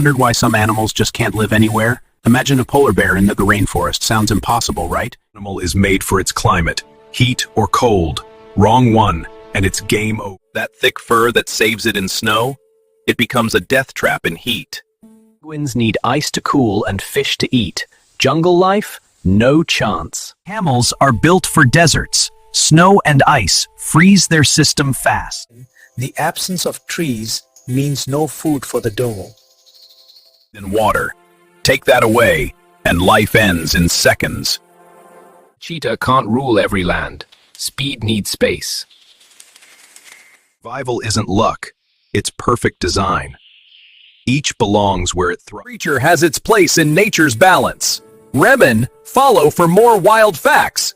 wondered why some animals just can't live anywhere? Imagine a polar bear in the rainforest. Sounds impossible, right? Animal is made for its climate, heat or cold. Wrong one, and it's game over. That thick fur that saves it in snow, it becomes a death trap in heat. Penguins need ice to cool and fish to eat. Jungle life? No chance. Camels are built for deserts. Snow and ice freeze their system fast. The absence of trees means no food for the dodo. In water. Take that away, and life ends in seconds. Cheetah can't rule every land. Speed needs space. Survival isn't luck, it's perfect design. Each belongs where it thrives. Creature has its place in nature's balance. Remen, follow for more wild facts.